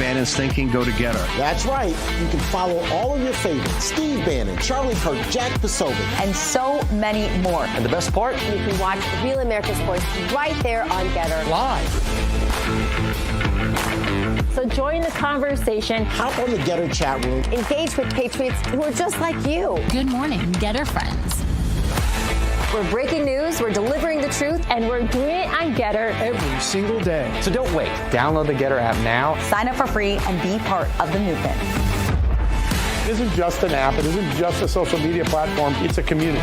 Bannon's thinking, go to Getter. That's right. You can follow all of your favorites: Steve Bannon, Charlie Kirk, Jack Posobiec, and so many more. And the best part? You can watch Real America's Voice right there on Getter. Live. So join the conversation. Hop on the Getter chat room. Engage with patriots who are just like you. Good morning, Getter friends. We're breaking news, we're delivering the truth, and we're doing it on Getter every single day. So don't wait. Download the Getter app now. Sign up for free and be part of the movement. It isn't just an app. It isn't just a social media platform. It's a community.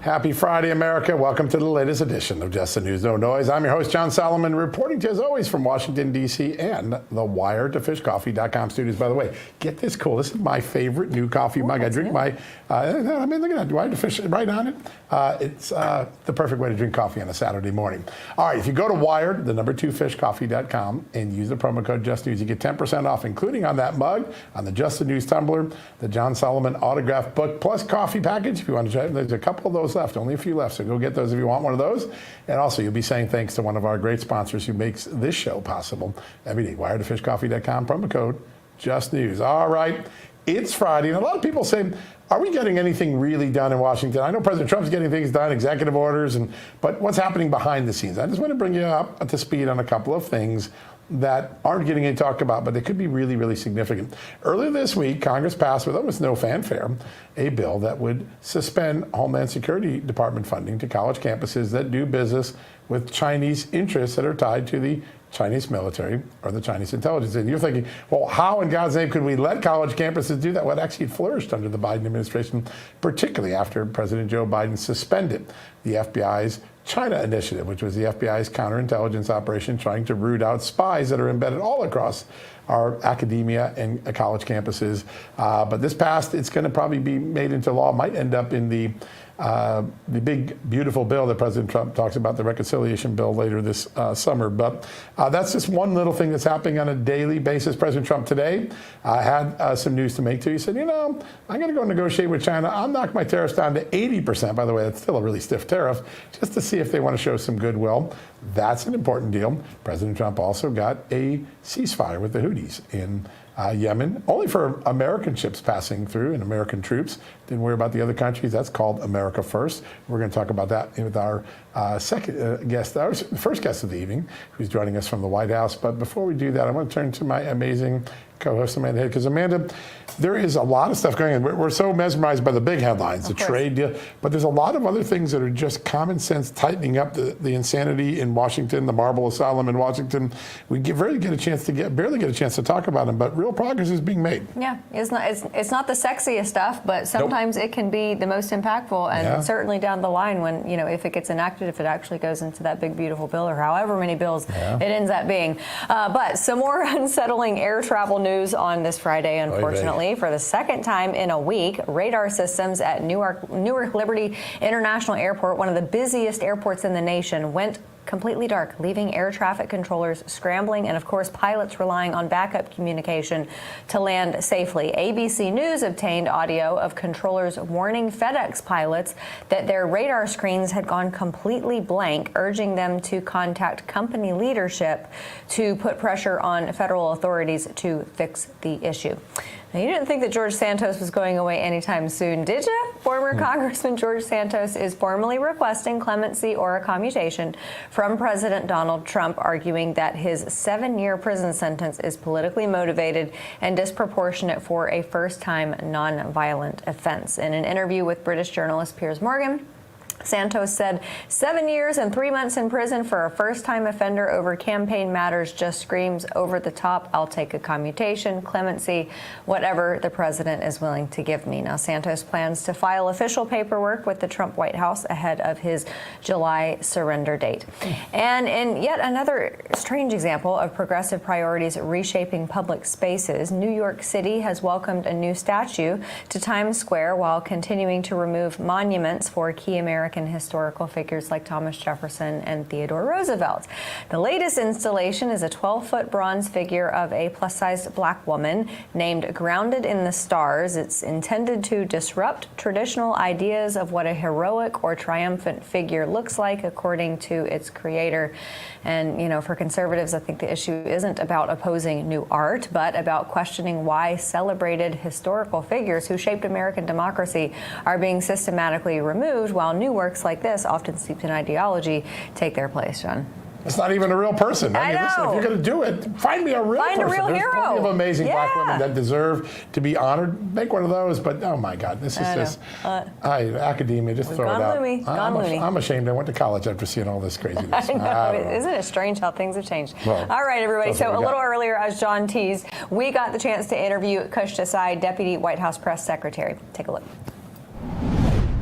Happy Friday, America. Welcome to the latest edition of Just the News, No Noise. I'm your host, John Solomon, reporting to you as always from Washington, D.C. and the Wire to FishCoffee.com studios. By the way, get this cool. This is my favorite new coffee mug. I drink my, I mean, look at that. Wire to Fish right on it. It's the perfect way to drink coffee on a Saturday morning. All right, if you go to Wired, the number 2 FishCoffee.com, and use the promo code Just News, you get 10% off, including on that mug, on the Just the News tumbler, the John Solomon autograph book, plus coffee package. If you want to try, there's a couple of those left, only a few left, so go get those if you want one of those. And also, you'll be saying thanks to one of our great sponsors who makes this show possible every day. Wired to FishCoffee.com, promo code Just News. All right, it's Friday, and a lot of people say, are we getting anything really done in Washington? I know President Trump's getting things done, executive orders, but what's happening behind the scenes? I just want to bring you up to speed on a couple of things that aren't getting any talk about, but they could be really, really significant. Earlier this week, Congress passed with almost no fanfare a bill that would suspend Homeland Security Department funding to college campuses that do business with Chinese interests that are tied to the Chinese military or the Chinese intelligence. And you're thinking, well, how in God's name could we let college campuses do that? Well, it actually flourished under the Biden administration, particularly after President Joe Biden suspended the FBI's China initiative, which was the FBI's counterintelligence operation trying to root out spies that are embedded all across our academia and college campuses. But this passed, it's going to probably be made into law, might end up in the big, beautiful bill that President Trump talks about, the reconciliation bill later this summer. But that's just one little thing that's happening on a daily basis. President Trump today had some news to make too. He said, you know, I'm going to go negotiate with China. I'll knock my tariffs down to 80%. By the way, that's still a really stiff tariff, just to see if they want to show some goodwill. That's an important deal. President Trump also got a ceasefire with the Houthis in Yemen, only for American ships passing through and American troops. Didn't worry about the other countries. That's called America First. We're going to talk about that with our second guest, our first guest of the evening, who's joining us from the White House. But before we do that, I want to turn to my amazing co-host, Amanda Head, because Amanda, there is a lot of stuff going on. We're so mesmerized by the big headlines, the trade deal, but there's a lot of other things that are just common sense, tightening up the insanity in Washington, the marble asylum in Washington. We barely get a chance to talk about them, but real progress is being made. Yeah, it's not the sexiest stuff, but sometimes it can be the most impactful, and certainly down the line when, you know, if it gets enacted, if it actually goes into that big, beautiful bill or however many bills it ends up being. But some more unsettling air travel news on this Friday, unfortunately. For the second time in a week, radar systems at Newark Liberty International Airport, one of the busiest airports in the nation, went completely dark, leaving air traffic controllers scrambling and, of course, pilots relying on backup communication to land safely. ABC News obtained audio of controllers warning FedEx pilots that their radar screens had gone completely blank, urging them to contact company leadership to put pressure on federal authorities to fix the issue. Now, you didn't think that George Santos was going away anytime soon, did you? Former Congressman George Santos is formally requesting clemency or a commutation from President Donald Trump, arguing that his 7-year prison sentence is politically motivated and disproportionate for a first-time nonviolent offense. In an interview with British journalist Piers Morgan, Santos said 7 years and 3 months in prison for a first-time offender over campaign matters just screams over the top. I'll take a commutation, clemency, whatever the president is willing to give me. Now, Santos plans to file official paperwork with the Trump White House ahead of his July surrender date. And in yet another strange example of progressive priorities reshaping public spaces, New York City has welcomed a new statue to Times Square while continuing to remove monuments for key American historical figures like Thomas Jefferson and Theodore Roosevelt. The latest installation is a 12-foot bronze figure of a plus-sized black woman named Grounded in the Stars. It's intended to disrupt traditional ideas of what a heroic or triumphant figure looks like, according to its creator. And, you know, for conservatives, I think the issue isn't about opposing new art, but about questioning why celebrated historical figures who shaped American democracy are being systematically removed, while new works like this, often steeped in ideology, take their place, John. It's not even a real person. I mean, listen, if you're going to do it, find me a real person. Find a real There's hero. plenty of amazing black women that deserve to be honored. Make one of those, but oh my God, this is just academia. Just throw it out. I'm ashamed. I went to college after seeing all this craziness. I know. Isn't it strange how things have changed? Well, all right, everybody. So a little earlier, as John teased, we got the chance to interview Kush Desai, Deputy White House Press Secretary. Take a look.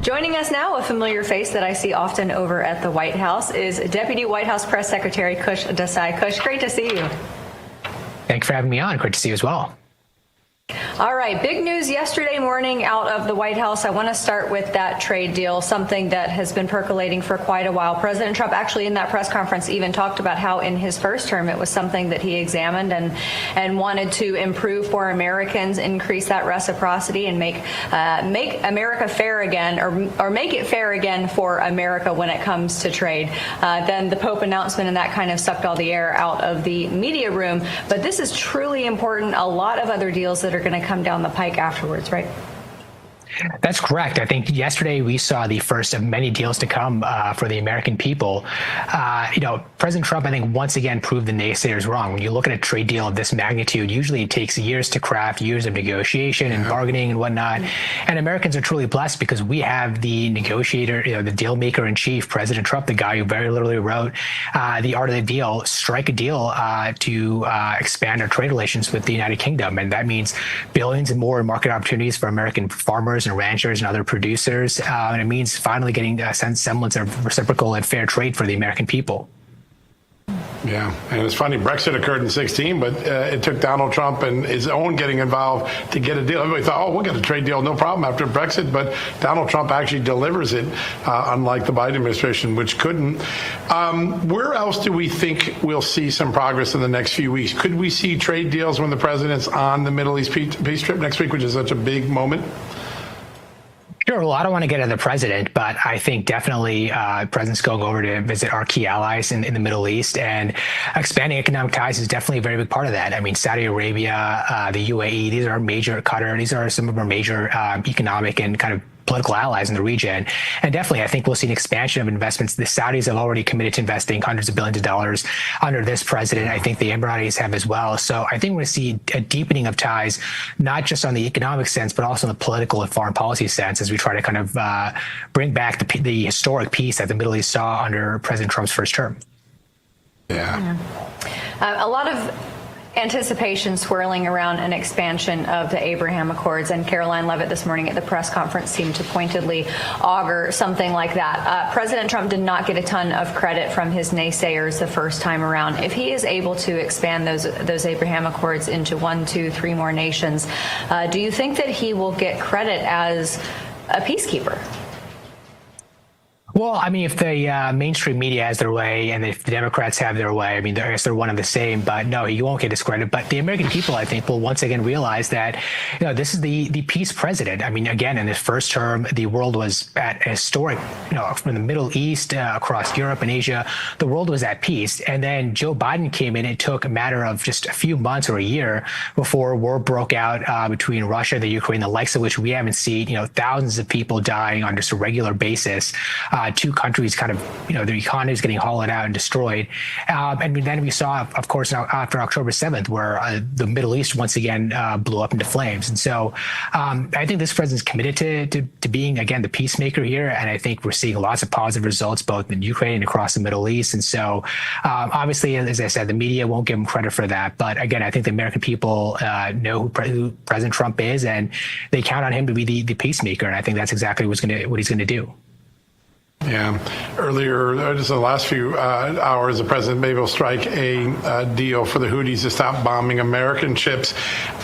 Joining us now, a familiar face that I see often over at the White House, is Deputy White House Press Secretary Kush Desai. Kush, great to see you. Thanks for having me on. Great to see you as well. All right, big news yesterday morning out of the White House. I want to start with that trade deal, something that has been percolating for quite a while. President Trump actually in that press conference even talked about how in his first term it was something that he examined and wanted to improve for Americans, increase that reciprocity, and make America fair again, or make it fair again for America when it comes to trade. Then the Pope announcement and that kind of sucked all the air out of the media room. But this is truly important. A lot of other deals that are going to come down the pike afterwards, right? That's correct. I think yesterday we saw the first of many deals to come for the American people. President Trump, I think, once again proved the naysayers wrong. When you look at a trade deal of this magnitude, usually it takes years to craft, years of negotiation and bargaining and whatnot. And Americans are truly blessed because we have the negotiator, the deal maker in chief, President Trump, the guy who very literally wrote the art of the deal, strike a deal to expand our trade relations with the United Kingdom. And that means billions and more in market opportunities for American farmers and ranchers and other producers, and it means finally getting a semblance of reciprocal and fair trade for the American people. Yeah, and it's funny, Brexit occurred in 2016, but it took Donald Trump and his own getting involved to get a deal. Everybody thought, oh, we'll get a trade deal, no problem after Brexit, but Donald Trump actually delivers it, unlike the Biden administration, which couldn't. Where else do we think we'll see some progress in the next few weeks? Could we see trade deals when the president's on the Middle East peace trip next week, which is such a big moment? Sure. Well, I don't want to get at the president, but I think definitely the president's going over to visit our key allies in the Middle East, and expanding economic ties is definitely a very big part of that. I mean, Saudi Arabia, the UAE, these are major, Qatar, these are some of our major economic and kind of political allies in the region. And definitely, I think we'll see an expansion of investments. The Saudis have already committed to investing hundreds of billions of dollars under this president. I think the Emiratis have as well. So I think we're going to see a deepening of ties, not just on the economic sense, but also in the political and foreign policy sense, as we try to kind of bring back the historic peace that the Middle East saw under President Trump's first term. Yeah. A lot of anticipation swirling around an expansion of the Abraham Accords, and Caroline Leavitt this morning at the press conference seemed to pointedly augur something like that. President Trump did not get a ton of credit from his naysayers the first time around. If he is able to expand those Abraham Accords into 1, 2, 3 more nations, do you think that he will get credit as a peacekeeper? Well, I mean, if the mainstream media has their way and if the Democrats have their way, I mean, I guess they're one and the same, but no, you won't get discredit. But the American people, I think, will once again realize that, this is the peace president. I mean, again, in his first term, the world was at a historic, from the Middle East, across Europe and Asia, the world was at peace. And then Joe Biden came in. It took a matter of just a few months or a year before war broke out between Russia and the Ukraine, the likes of which we haven't seen, thousands of people dying on just a regular basis. two countries kind of, their economies getting hollowed out and destroyed. And then we saw, of course, after October 7th, where the Middle East once again blew up into flames. And so I think this president's committed to being, again, the peacemaker here. And I think we're seeing lots of positive results both in Ukraine and across the Middle East. And so obviously, as I said, the media won't give him credit for that. But again, I think the American people know who President Trump is, and they count on him to be the peacemaker. And I think that's exactly what he's going to do. Yeah. Earlier, just in the last few hours, the president maybe will strike a deal for the Houthis to stop bombing American ships.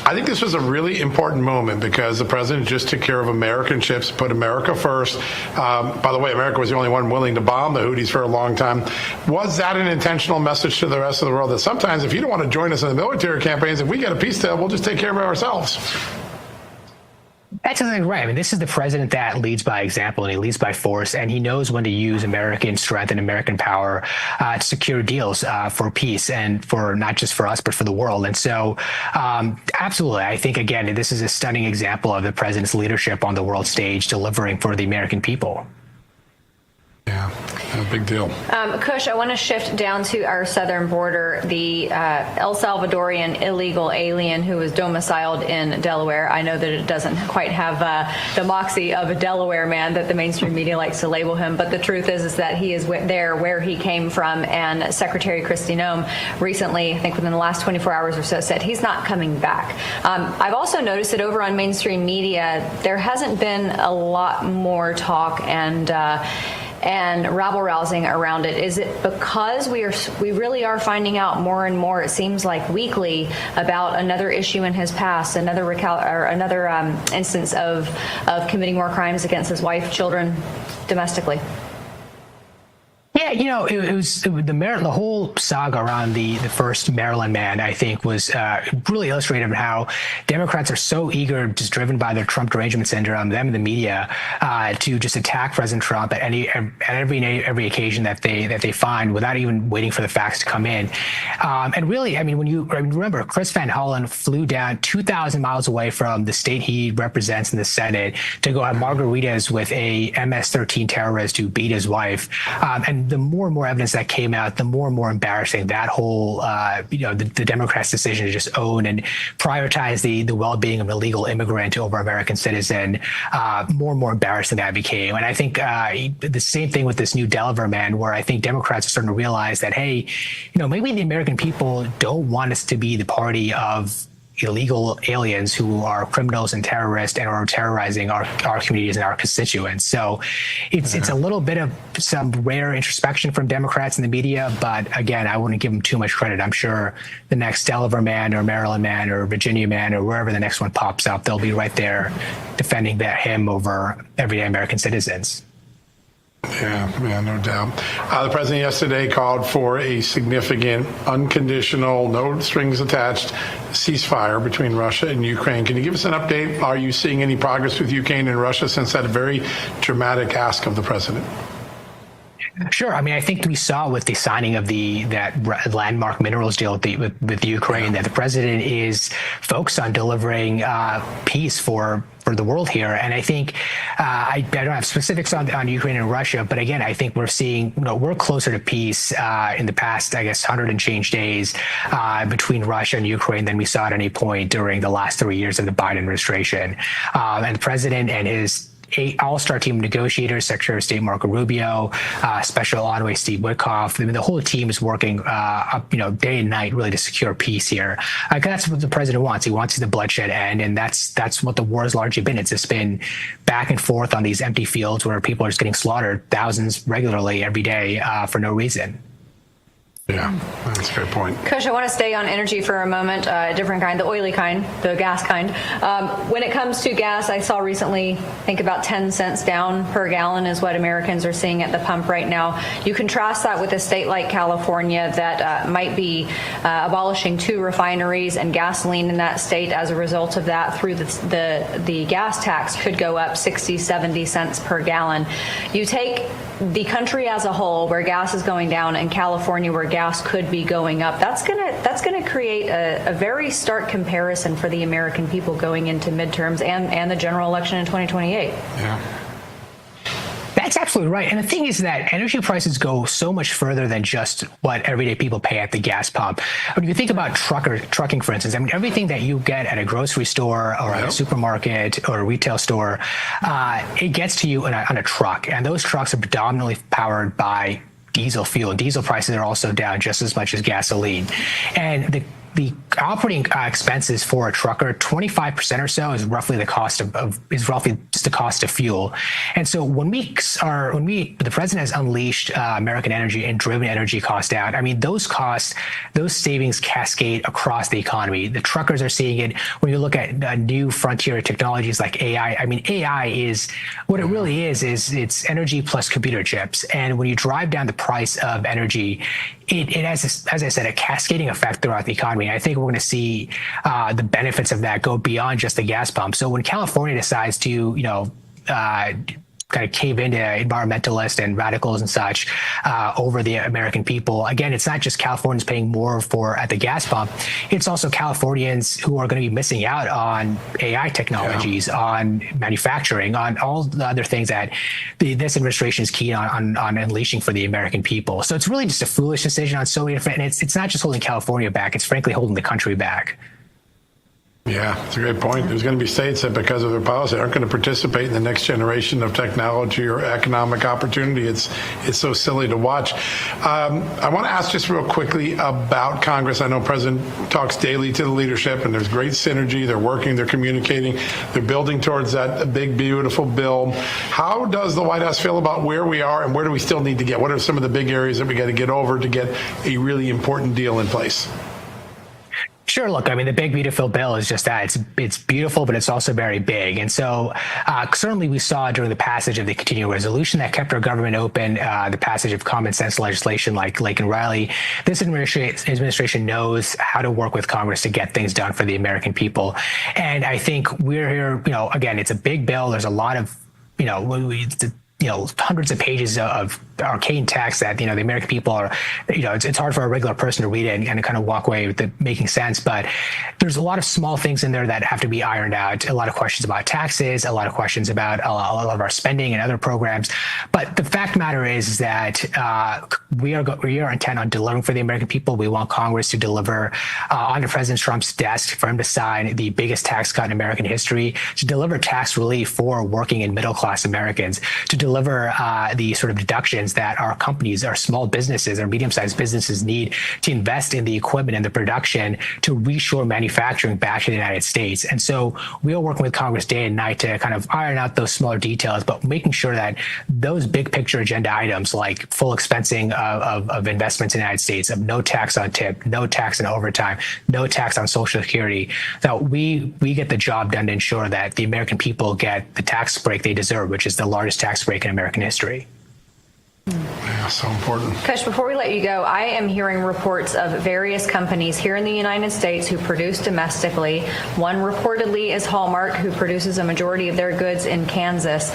I think this was a really important moment because the president just took care of American ships, put America first. By the way, America was the only one willing to bomb the Houthis for a long time. Was that an intentional message to the rest of the world that sometimes if you don't want to join us in the military campaigns, if we get a peace deal, we'll just take care of it ourselves? That's exactly right. I mean, this is the president that leads by example, and he leads by force, and he knows when to use American strength and American power to secure deals for peace, and for not just for us, but for the world. And so, absolutely, I think, again, this is a stunning example of the president's leadership on the world stage, delivering for the American people. Yeah, a big deal. Kush, I want to shift down to our southern border. The El Salvadorian illegal alien who was domiciled in Delaware. I know that it doesn't quite have the moxie of a Delaware man that the mainstream media likes to label him, but the truth is that he is there where he came from, and Secretary Kristi Noem recently, I think within the last 24 hours or so, said he's not coming back. I've also noticed that over on mainstream media, there hasn't been a lot more talk and rabble-rousing around it. Is it because we really are finding out more and more, it seems like weekly, about another issue in his past, another instance of committing more crimes against his wife, children, domestically? Yeah, it was the whole saga around the first Maryland man, I think, was really illustrative of how Democrats are so eager, just driven by their Trump derangement syndrome, them and the media, to just attack President Trump at every occasion that they find, without even waiting for the facts to come in. And really, I mean, remember, Chris Van Hollen flew down 2,000 miles away from the state he represents in the Senate to go have margaritas with a MS-13 terrorist who beat his wife. And the more and more evidence that came out, the more and more embarrassing that whole, the Democrats' decision to just own and prioritize the well-being of an illegal immigrant over American citizen, more and more embarrassing that became. And I think the same thing with this new Delaware man, where I think Democrats are starting to realize that, hey, maybe the American people don't want us to be the party of illegal aliens who are criminals and terrorists and are terrorizing our communities and our constituents. So it's a little bit of some rare introspection from Democrats in the media, but again, I wouldn't give them too much credit. I'm sure the next Delaware man or Maryland man or Virginia man or wherever the next one pops up, they'll be right there defending him over everyday American citizens. Yeah, no doubt. The president yesterday called for a significant, unconditional, no strings attached ceasefire between Russia and Ukraine. Can you give us an update? Are you seeing any progress with Ukraine and Russia since that very dramatic ask of the president? Sure. I mean, I think we saw with the signing of that landmark minerals deal with Ukraine that the president is focused on delivering peace for the world here. And I think I don't have specifics on Ukraine and Russia, but again, I think we're seeing, we're closer to peace in the past, I guess, 100 and change days between Russia and Ukraine than we saw at any point during the last 3 years of the Biden administration. And the president and his all-star team of negotiators, Secretary of State Marco Rubio, Special Envoy Steve Witkoff. I mean, the whole team is working day and night really to secure peace here. That's what the president wants. He wants the bloodshed end, and that's what the war has largely been. It's just been back and forth on these empty fields where people are just getting slaughtered, thousands regularly every day for no reason. Yeah, that's a great point. Kush, I want to stay on energy for a moment, a different kind, the oily kind, the gas kind. When it comes to gas, I saw recently, I think about 10 cents down per gallon is what Americans are seeing at the pump right now. You contrast that with a state like California that might be abolishing 2 refineries, and gasoline in that state as a result of that through the gas tax could go up 60, 70 cents per gallon. You take the country as a whole, where gas is going down, and California, where gas could be going up, that's gonna create a very stark comparison for the American people going into midterms and the general election in 2028. Yeah. That's absolutely right. And the thing is that energy prices go so much further than just what everyday people pay at the gas pump. When you think about trucking, for instance, I mean, everything that you get at a grocery store or at a supermarket or a retail store, it gets to you on a truck. And those trucks are predominantly powered by diesel fuel. Diesel prices are also down just as much as gasoline. And the operating expenses for a trucker, 25% or so is roughly the cost is roughly just the cost of fuel. And so when the president has unleashed American energy and driven energy costs down, I mean, those savings cascade across the economy. The truckers are seeing it. When you look at new frontier technologies like AI, I mean, AI is what it really is it's energy plus computer chips. And when you drive down the price of energy, it has, as I said, a cascading effect throughout the economy. I think we're going to see the benefits of that go beyond just the gas pump. So when California decides to, kind of cave into environmentalists and radicals and such over the American people. Again, it's not just Californians paying more at the gas pump. It's also Californians who are going to be missing out on AI technologies, on manufacturing, on all the other things that this administration is keen on unleashing for the American people. So it's really just a foolish decision on so many different, and it's not just holding California back, it's frankly holding the country back. Yeah, it's a great point. There's going to be states that, because of their policy, aren't going to participate in the next generation of technology or economic opportunity. It's so silly to watch. I want to ask just real quickly about Congress. I know President talks daily to the leadership, and there's great synergy. They're working, they're communicating, they're building towards that big, beautiful bill. How does the White House feel about where we are, and where do we still need to get? What are some of the big areas that we got to get over to get a really important deal in place? Sure. Look, I mean, the big, beautiful bill is just that. It's beautiful, but it's also very big. And so certainly we saw during the passage of the continuing resolution that kept our government open, the passage of common sense legislation like Lake and Riley. This administration knows how to work with Congress to get things done for the American people. And I think we're here, again, it's a big bill. There's a lot of, hundreds of pages of arcane text that, the American people are, it's hard for a regular person to read it and kind of walk away with it making sense. But there's a lot of small things in there that have to be ironed out. A lot of questions about taxes, a lot of questions about a lot of our spending and other programs. But the fact of the matter is that we are intent on delivering for the American people. We want Congress to deliver onto President Trump's desk for him to sign the biggest tax cut in American history, to deliver tax relief for working and middle-class Americans, to deliver the sort of deductions that our companies, our small businesses, our medium-sized businesses need to invest in the equipment and the production to reshore manufacturing back to the United States. And so we are working with Congress day and night to kind of iron out those smaller details, but making sure that those big picture agenda items like full expensing of investments in the United States, of no tax on tip, no tax on overtime, no tax on Social Security, that we get the job done to ensure that the American people get the tax break they deserve, which is the largest tax break in American history. Yeah, so important. Kush, before we let you go, I am hearing reports of various companies here in the United States who produce domestically. One reportedly is Hallmark, who produces a majority of their goods in Kansas.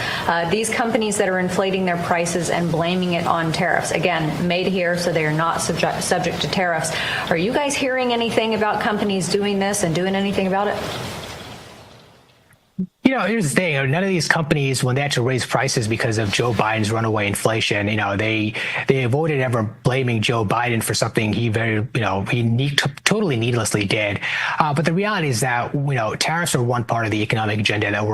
These companies that are inflating their prices and blaming it on tariffs. Again, made here, so they are not subject to tariffs. Are you guys hearing anything about companies doing this and doing anything about it? Here's the thing. None of these companies, when they had to raise prices because of Joe Biden's runaway inflation, they avoided ever blaming Joe Biden for something he totally needlessly did. But the reality is that, tariffs are one part of the economic agenda that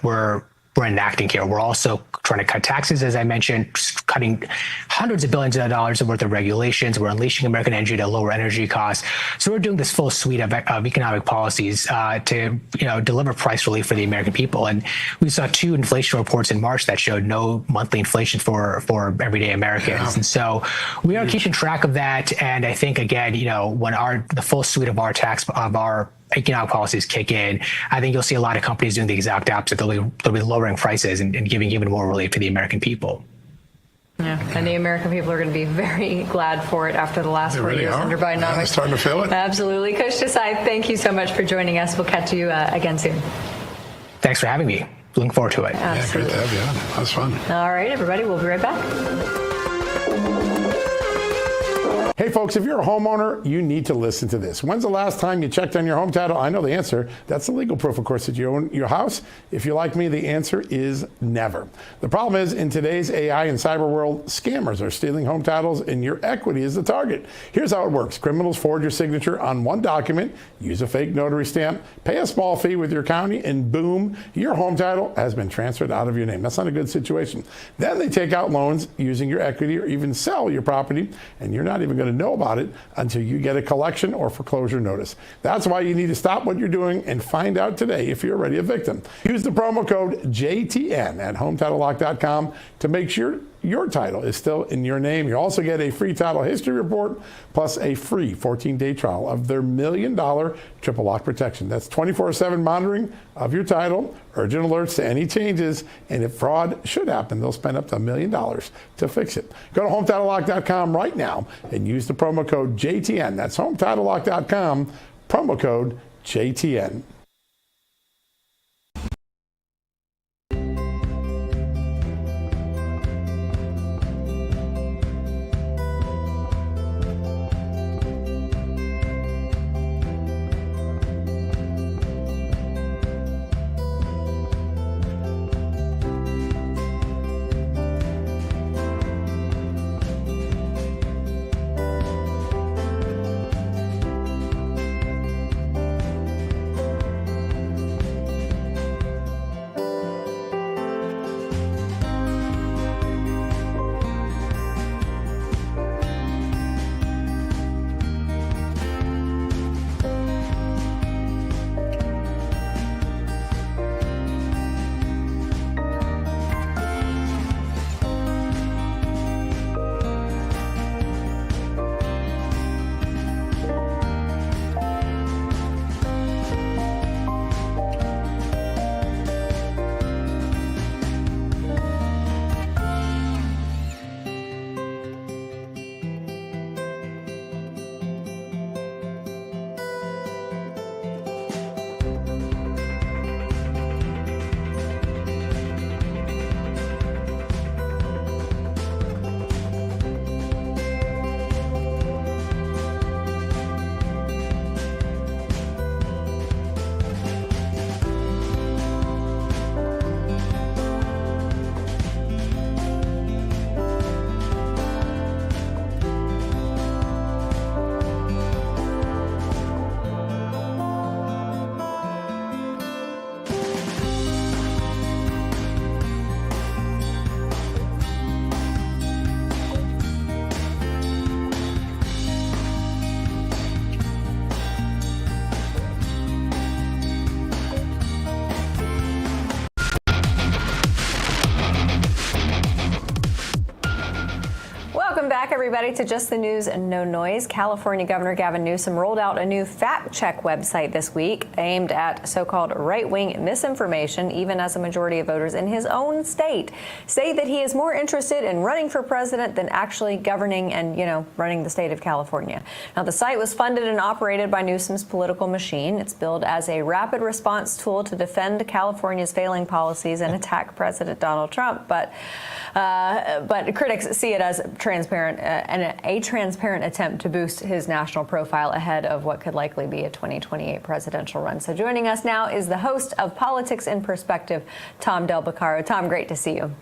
we're enacting here. We're also trying to cut taxes, as I mentioned, cutting hundreds of billions of dollars worth of regulations. We're unleashing American energy to lower energy costs. So we're doing this full suite of economic policies to deliver price relief for the American people. And we saw 2 inflation reports in March that showed no monthly inflation for everyday Americans. Yeah. And so we are keeping track of that. And I think, again, when the full suite of our economic policies kick in, I think you'll see a lot of companies doing the exact opposite. They'll be lowering prices and giving even more relief to the American people. Yeah, and the American people are going to be very glad for it after the last 4 years under Bidenomics. Yeah, starting to feel it. Absolutely. Kush Desai, thank you so much for joining us. We'll catch you again soon. Thanks for having me. Looking forward to it. Absolutely. Yeah, great to have you on. That was fun. All right, everybody, we'll be right back. Hey folks, if you're a homeowner, you need to listen to this. When's the last time you checked on your home title? I know the answer. That's the legal proof, of course, that you own your house. If you're like me, the answer is never. The problem is, in today's AI and cyber world, scammers are stealing home titles and your equity is the target. Here's how it works. Criminals forge your signature on one document, use a fake notary stamp, pay a small fee with your county, and boom, your home title has been transferred out of your name. That's not a good situation. Then they take out loans using your equity or even sell your property, and you're not even going to know about it until you get a collection or foreclosure notice. That's why you need to stop what you're doing and find out today if you're already a victim. Use the promo code JTN at HometitleLock.com to make sure your title is still in your name. You also get a free title history report plus a free 14-day trial of their $1 million triple lock protection. That's 24/7 monitoring of your title, urgent alerts to any changes, and if fraud should happen, they'll spend up to $1 million to fix it. Go to HometitleLock.com right now and use the promo code JTN. That's HometitleLock.com, promo code JTN. Welcome back, everybody, to Just the News and No Noise. California Governor Gavin Newsom rolled out a new fact-check website this week aimed at so-called right-wing misinformation, even as a majority of voters in his own state say that he is more interested in running for president than actually governing and, running the state of California. Now, the site was funded and operated by Newsom's political machine. It's billed as a rapid response tool to defend California's failing policies and attack President Donald Trump. But critics see it as transparent and a transparent attempt to boost his national profile ahead of what could likely be a 2028 presidential run. So joining us now is the host of Politics in Perspective, Tom Del Beccaro. Tom, great to see you.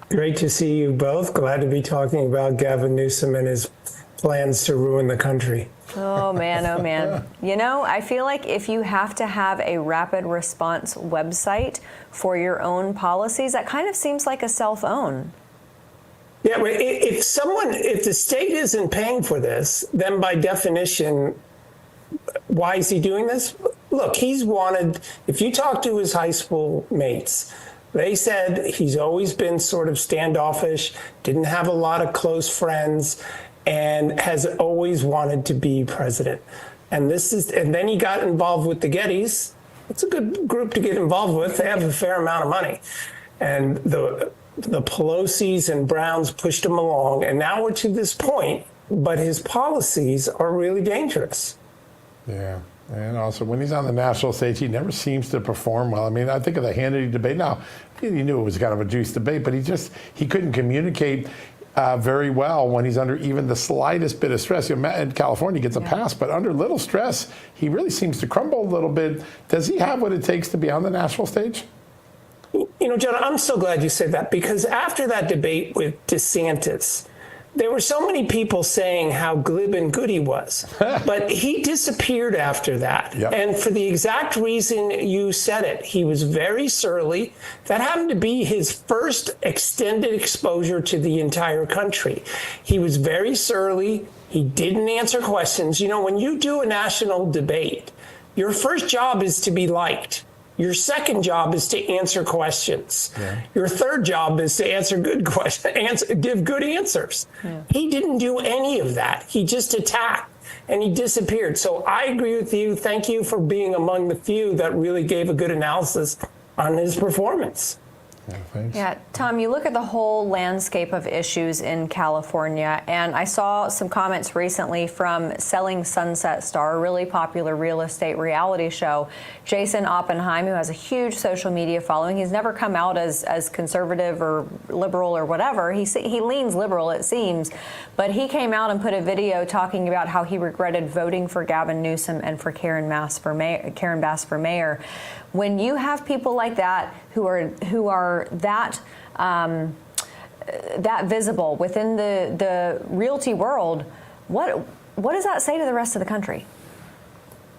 Great to see you both. Glad to be talking about Gavin Newsom and his plans to ruin the country. Oh, man, oh, man. I feel like if you have to have a rapid response website for your own policies, that kind of seems like a self-own. Yeah, but if the state isn't paying for this, then by definition, why is he doing this? Look, if you talk to his high school mates, they said he's always been sort of standoffish, didn't have a lot of close friends, and has always wanted to be president. And then he got involved with the Gettys. It's a good group to get involved with. They have a fair amount of money. And the Pelosi's and Browns pushed him along, and now we're to this point, but his policies are really dangerous. Yeah. And also, when he's on the national stage, he never seems to perform well. I mean, I think of the Hannity debate. Now, he knew it was kind of a juice debate, but he couldn't communicate very well when he's under even the slightest bit of stress. In California, he gets a pass, but under little stress, he really seems to crumble a little bit. Does he have what it takes to be on the national stage? You know, John, I'm so glad you said that, because after that debate with DeSantis, there were so many people saying how glib and good he was, but he disappeared after that. Yep. And for the exact reason you said it, he was very surly. That happened to be his first extended exposure to the entire country. He was very surly. He didn't answer questions. You know, when you do a national debate, your first job is to be liked. Your second job is to answer questions. Yeah. Your third job is to answer good questions, give good answers. Yeah. He didn't do any of that. He just attacked and he disappeared. So I agree with you. Thank you for being among the few that really gave a good analysis on his performance. Yeah, thanks. Yeah, Tom, you look at the whole landscape of issues in California, and I saw some comments recently from Selling Sunset star, a really popular real estate reality show, Jason Oppenheim, who has a huge social media following. He's never come out as conservative or liberal or whatever. He leans liberal, it seems, but he came out and put a video talking about how he regretted voting for Gavin Newsom and for Karen Bass for mayor. When you have people like that who are that visible within the realty world, what does that say to the rest of the country?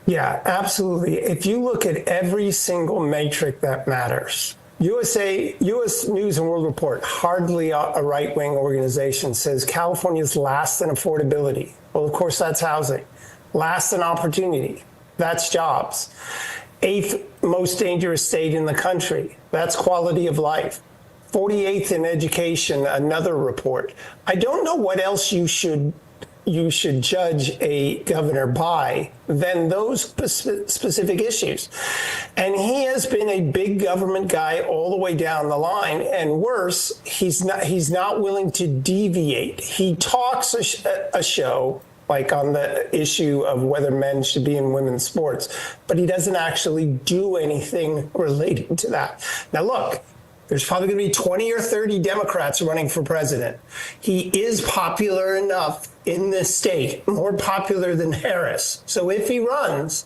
Yeah, absolutely. If you look at every single metric that matters, U.S. News and World Report, hardly a right-wing organization, says California's last in affordability. Well, of course, that's housing. Last in opportunity. That's jobs. 8th most dangerous state in the country. That's quality of life. 48th in education, another report. I don't know what else you should judge a governor by than those specific issues. And he has been a big government guy all the way down the line, and worse, he's not willing to deviate. He talks a show, like on the issue of whether men should be in women's sports, but he doesn't actually do anything related to that. Now look, there's probably going to be 20 or 30 Democrats running for president. He is popular enough in this state, more popular than Harris. So if he runs,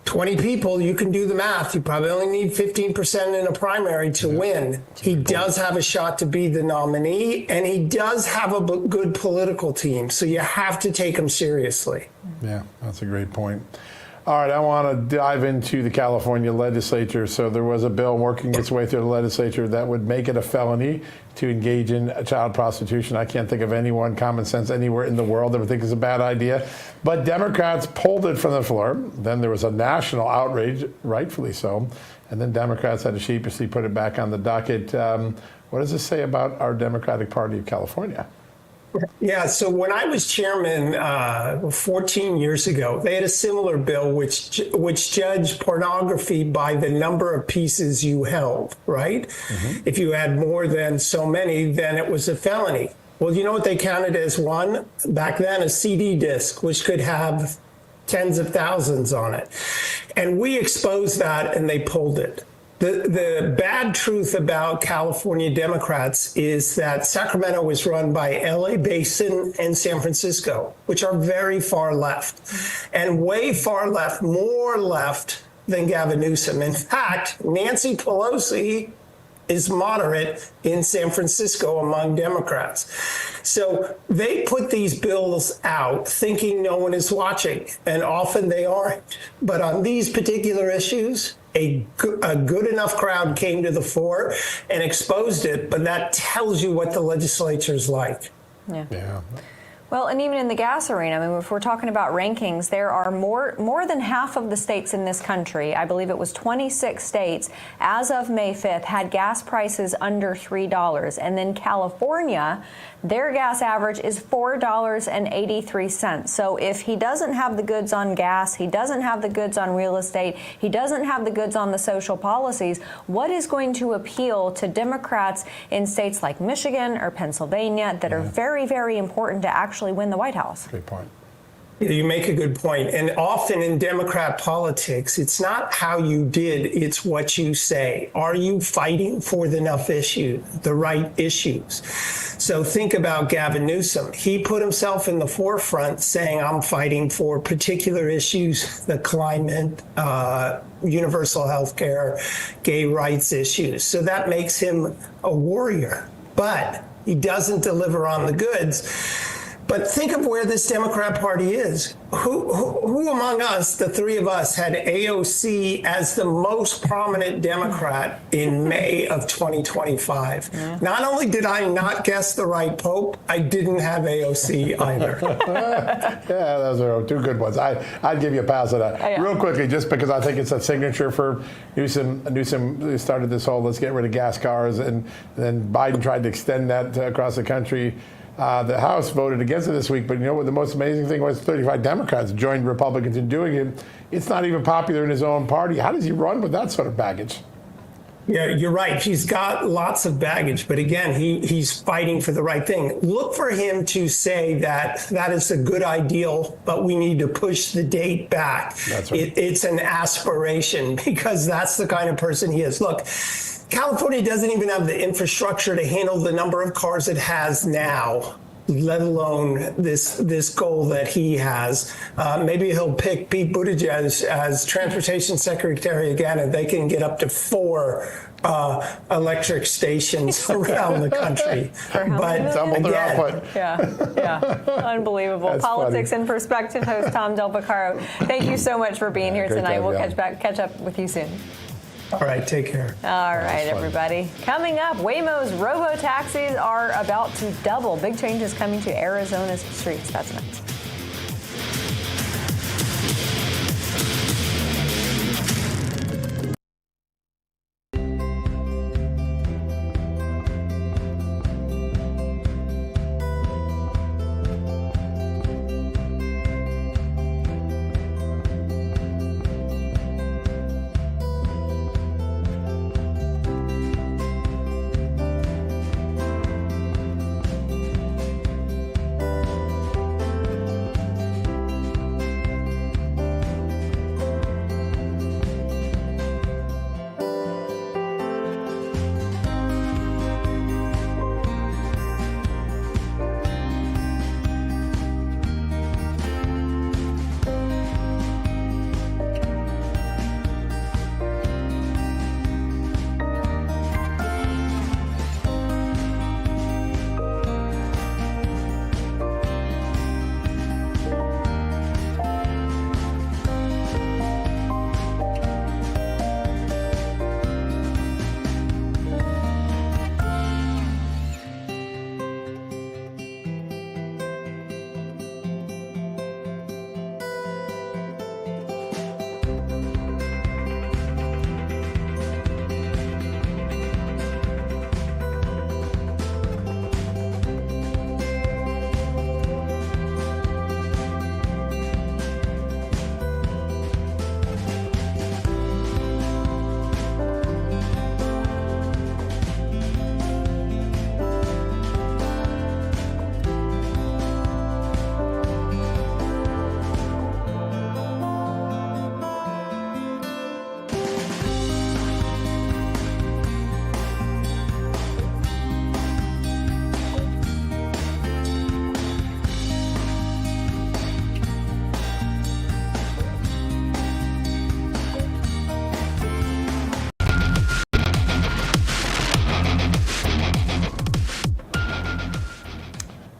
20 people, you can do the math. You probably only need 15% in a primary to win. He does have a shot to be the nominee, and he does have a good political team. So you have to take him seriously. Yeah, that's a great point. All right, I want to dive into the California legislature. So there was a bill working its way through the legislature that would make it a felony to engage in child prostitution. I can't think of anyone, common sense, anywhere in the world that would think it's a bad idea. But Democrats pulled it from the floor. Then there was a national outrage, rightfully so. And then Democrats had to sheepishly put it back on the docket. What does this say about our Democratic Party of California? Yeah, so when I was chairman 14 years ago, they had a similar bill which judged pornography by the number of pieces you held, right? Mm-hmm. If you had more than so many, then it was a felony. Well, you know what they counted as one? Back then, a CD disc, which could have tens of thousands on it. And we exposed that, and they pulled it. The bad truth about California Democrats is that Sacramento is run by LA Basin and San Francisco, which are very far left, and way far left, more left than Gavin Newsom. In fact, Nancy Pelosi is moderate in San Francisco among Democrats. So they put these bills out thinking no one is watching, and often they aren't. But on these particular issues, a good enough crowd came to the fore and exposed it, but that tells you what the legislature's like. Yeah. Well, and even in the gas arena, I mean, if we're talking about rankings, there are more than half of the states in this country, I believe it was 26 states, as of May 5th, had gas prices under $3. And then California, their gas average is $4.83. So if he doesn't have the goods on gas, he doesn't have the goods on real estate, he doesn't have the goods on the social policies, what is going to appeal to Democrats in states like Michigan or Pennsylvania that are very, very important to actually win the White House? Great point. You make a good point. And often in Democrat politics, it's not how you did, it's what you say. Are you fighting for the right issues? So think about Gavin Newsom. He put himself in the forefront saying, I'm fighting for particular issues, the climate, universal health care, gay rights issues. So that makes him a warrior. But he doesn't deliver on the goods. But think of where this Democrat Party is. Who among us, the three of us, had AOC as the most prominent Democrat in May of 2025? Yeah. Not only did I not guess the right pope, I didn't have AOC either. Yeah, those are two good ones. I'd give you a pass on that. Oh, yeah. Real quickly, just because I think it's a signature for Newsom. Newsom started this whole let's get rid of gas cars, and then Biden tried to extend that across the country. The House voted against it this week, but you know what the most amazing thing was? 35 Democrats joined Republicans in doing it. It's not even popular in his own party. How does he run with that sort of baggage? Yeah, you're right. He's got lots of baggage, but again, he's fighting for the right thing. Look for him to say that is a good ideal, but we need to push the date back. That's right. It's an aspiration, because that's the kind of person he is. Look, California doesn't even have the infrastructure to handle the number of cars it has now, let alone this goal that he has. Maybe he'll pick Pete Buttigieg as transportation secretary again, and they can get up to 4 electric stations around the country. But again, yeah, unbelievable. That's Politics funny. in Perspective host Tom Del Picaro. Thank you so much for being here tonight. We'll catch up with you soon. All right, take care. All right, everybody. Coming up, Waymo's robotaxis are about to double. Big changes coming to Arizona's streets. That's next.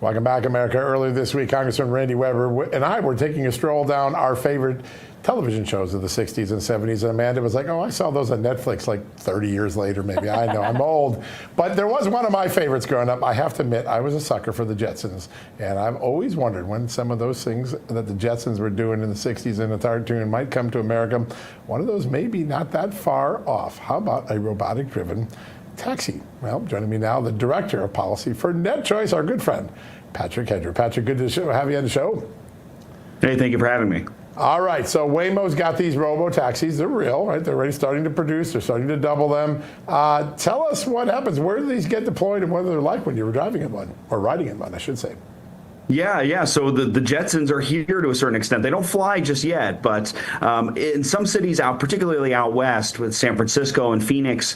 Welcome back, America. Earlier this week, Congressman Randy Weber and I were taking a stroll down our favorite television shows of the 60s and 70s, and Amanda was like, oh, I saw those on Netflix like 30 years later, maybe. I know, I'm old. But there was one of my favorites growing up. I have to admit, I was a sucker for the Jetsons, and I've always wondered when some of those things that the Jetsons were doing in the 60s in the cartoon might come to America. One of those may be not that far off. How about a robotic-driven taxi? Well, joining me now, the Director of Policy for NetChoice, our good friend, Patrick Hedger. Patrick, good to have you on the show. Hey, thank you for having me. All right, so Waymo's got these robo-taxis. They're real, right? They're already starting to produce. They're starting to double them. Tell us what happens. Where do these get deployed and what they're like when you're driving in one, or riding in one, I should say. Yeah. So the Jetsons are here to a certain extent. They don't fly just yet, but in some cities particularly out west with San Francisco and Phoenix,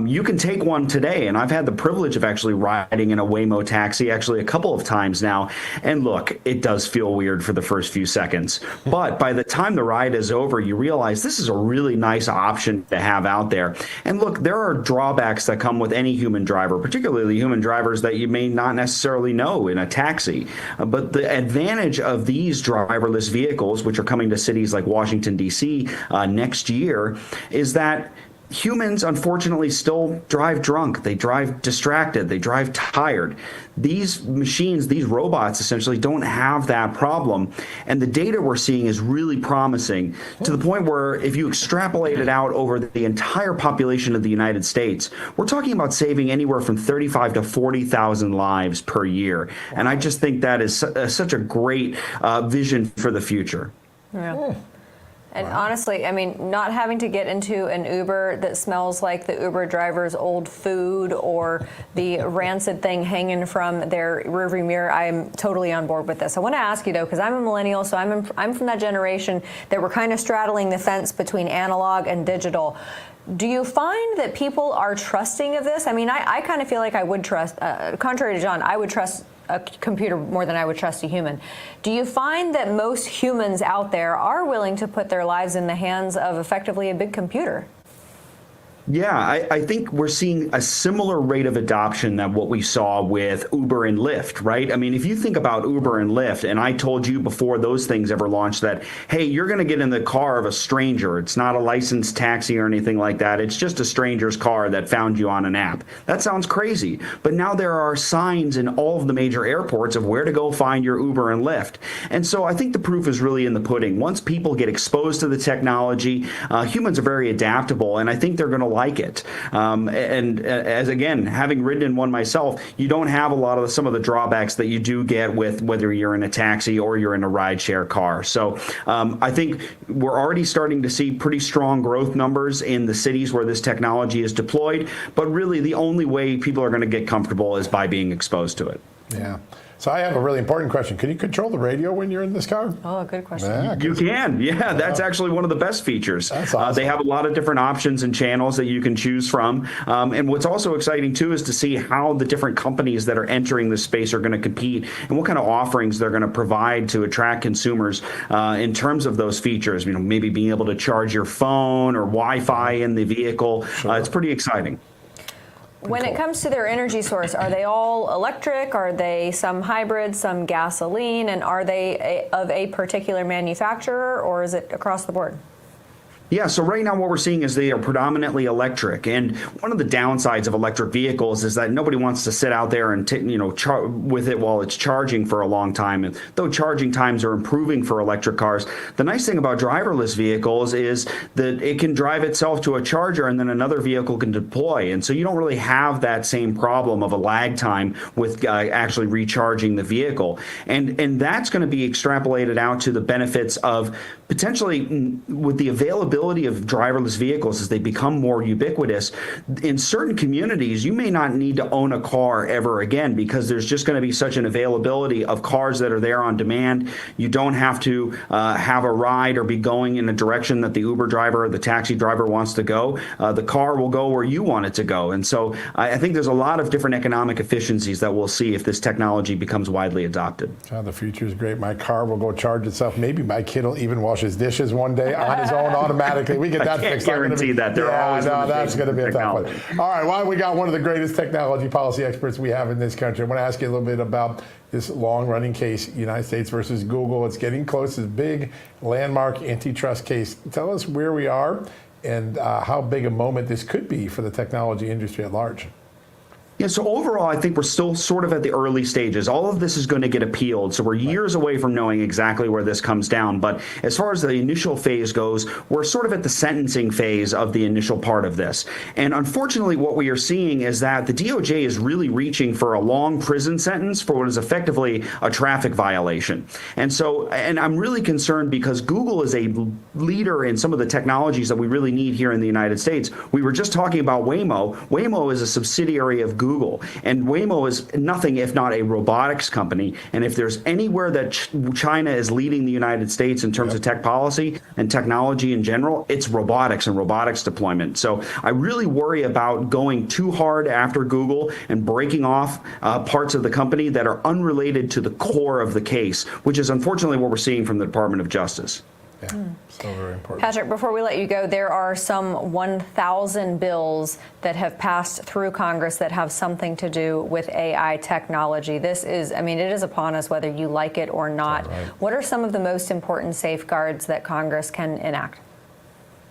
you can take one today. And I've had the privilege of actually riding in a Waymo taxi actually a couple of times now. And look, it does feel weird for the first few seconds. But by the time the ride is over, you realize this is a really nice option to have out there. And look, there are drawbacks that come with any human driver, particularly human drivers that you may not necessarily know in a taxi. But the advantage of these driverless vehicles, which are coming to cities like Washington, D.C. Next year, is that humans, unfortunately, still drive drunk. They drive distracted. They drive tired. These machines, these robots, essentially don't have that problem. And the data we're seeing is really promising to the point where if you extrapolate it out over the entire population of the United States, we're talking about saving anywhere from 35 to 40,000 lives per year. And I just think that is such a great vision for the future. Yeah. And honestly, I mean, not having to get into an Uber that smells like the Uber driver's old food or the rancid thing hanging from their rearview mirror, I am totally on board with this. I want to ask you, though, because I'm a millennial, so I'm from that generation that we're kind of straddling the fence between analog and digital. Do you find that people are trusting of this? I mean, I kind of feel like I would trust, contrary to John, I would trust a computer more than I would trust a human. Do you find that most humans out there are willing to put their lives in the hands of effectively a big computer? Yeah, I think we're seeing a similar rate of adoption than what we saw with Uber and Lyft, right? I mean, if you think about Uber and Lyft, and I told you before those things ever launched that, hey, you're going to get in the car of a stranger. It's not a licensed taxi or anything like that. It's just a stranger's car that found you on an app. That sounds crazy. But now there are signs in all of the major airports of where to go find your Uber and Lyft. And so I think the proof is really in the pudding. Once people get exposed to the technology, humans are very adaptable, and I think they're going to like it. And as again, having ridden in one myself, you don't have a lot of some of the drawbacks that you do get with whether you're in a taxi or you're in a rideshare car. So I think we're already starting to see pretty strong growth numbers in the cities where this technology is deployed. But really, the only way people are going to get comfortable is by being exposed to it. Yeah. So I have a really important question. Can you control the radio when you're in this car? Oh, good question. Yeah, you can. Yeah, that's actually one of the best features. That's awesome. They have a lot of different options and channels that you can choose from. And what's also exciting, too, is to see how the different companies that are entering this space are going to compete and what kind of offerings they're going to provide to attract consumers in terms of those features. You know, maybe being able to charge your phone or Wi-Fi in the vehicle. Sure. It's pretty exciting. When it comes to their energy source, are they all electric? Are they some hybrid, some gasoline? And are they of a particular manufacturer, or is it across the board? Yeah, so right now what we're seeing is they are predominantly electric. And one of the downsides of electric vehicles is that nobody wants to sit out there and with it while it's charging for a long time. And though charging times are improving for electric cars, the nice thing about driverless vehicles is that it can drive itself to a charger and then another vehicle can deploy. And so you don't really have that same problem of a lag time with actually recharging the vehicle. And that's going to be extrapolated out to the benefits of potentially with the availability of driverless vehicles as they become more ubiquitous. In certain communities, you may not need to own a car ever again because there's just going to be such an availability of cars that are there on demand. You don't have to have a ride or be going in a direction that the Uber driver or the taxi driver wants to go. The car will go where you want it to go. And so I think there's a lot of different economic efficiencies that we'll see if this technology becomes widely adopted. Oh, the future is great. My car will go charge itself. Maybe my kid will even wash his dishes one day on his own automatically. We get that fixed. I can't guarantee that. That's going to be a tough one. All right, well, we got one of the greatest technology policy experts we have in this country. I want to ask you a little bit about this long-running case, United States versus Google. It's getting close. This big landmark antitrust case. Tell us where we are and how big a moment this could be for the technology industry at large. Yeah, so overall, I think we're still sort of at the early stages. All of this is going to get appealed, so we're years away from knowing exactly where this comes down. But as far as the initial phase goes, we're sort of at the sentencing phase of the initial part of this. And unfortunately, what we are seeing is that the DOJ is really reaching for a long prison sentence for what is effectively a traffic violation. And I'm really concerned because Google is a leader in some of the technologies that we really need here in the United States. We were just talking about Waymo. Waymo is a subsidiary of Google. And Waymo is nothing if not a robotics company. And if there's anywhere that China is leading the United States in terms of tech policy and technology in general, it's robotics and robotics deployment. So I really worry about going too hard after Google and breaking off parts of the company that are unrelated to the core of the case, which is unfortunately what we're seeing from the Department of Justice. Yeah, so very important. Patrick, before we let you go, there are some 1,000 bills that have passed through Congress that have something to do with AI technology. This is, I mean, it is upon us whether you like it or not. Right. What are some of the most important safeguards that Congress can enact?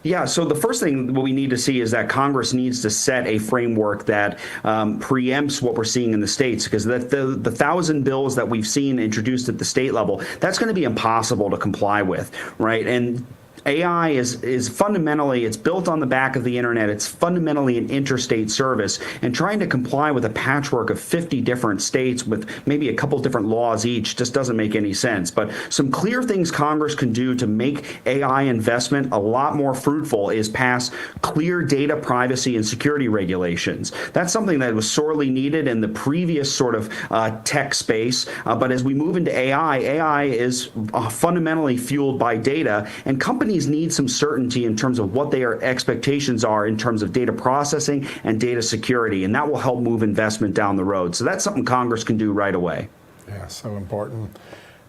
Yeah, so the first thing what we need to see is that Congress needs to set a framework that preempts what we're seeing in the states, because the 1,000 bills that we've seen introduced at the state level, that's going to be impossible to comply with, right? And AI is fundamentally, it's built on the back of the internet. It's fundamentally an interstate service, and trying to comply with a patchwork of 50 different states with maybe a couple different laws each just doesn't make any sense. But some clear things Congress can do to make AI investment a lot more fruitful is pass clear data privacy and security regulations. That's something that was sorely needed in the previous sort of tech space. But as we move into AI is fundamentally fueled by data, and companies need some certainty in terms of what their expectations are in terms of data processing and data security, and that will help move investment down the road. So that's something Congress can do right away. Yeah, so important.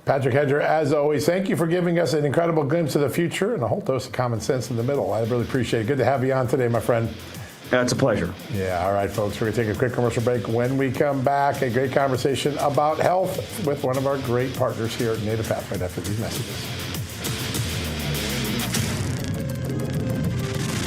Patrick Hedger, as always, thank you for giving us an incredible glimpse of the future and a whole dose of common sense in the middle. I really appreciate it. Good to have you on today, my friend. It's a pleasure. Yeah, all right, folks, we're going to take a quick commercial break. When we come back, a great conversation about health with one of our great partners here at Native Path right after these messages.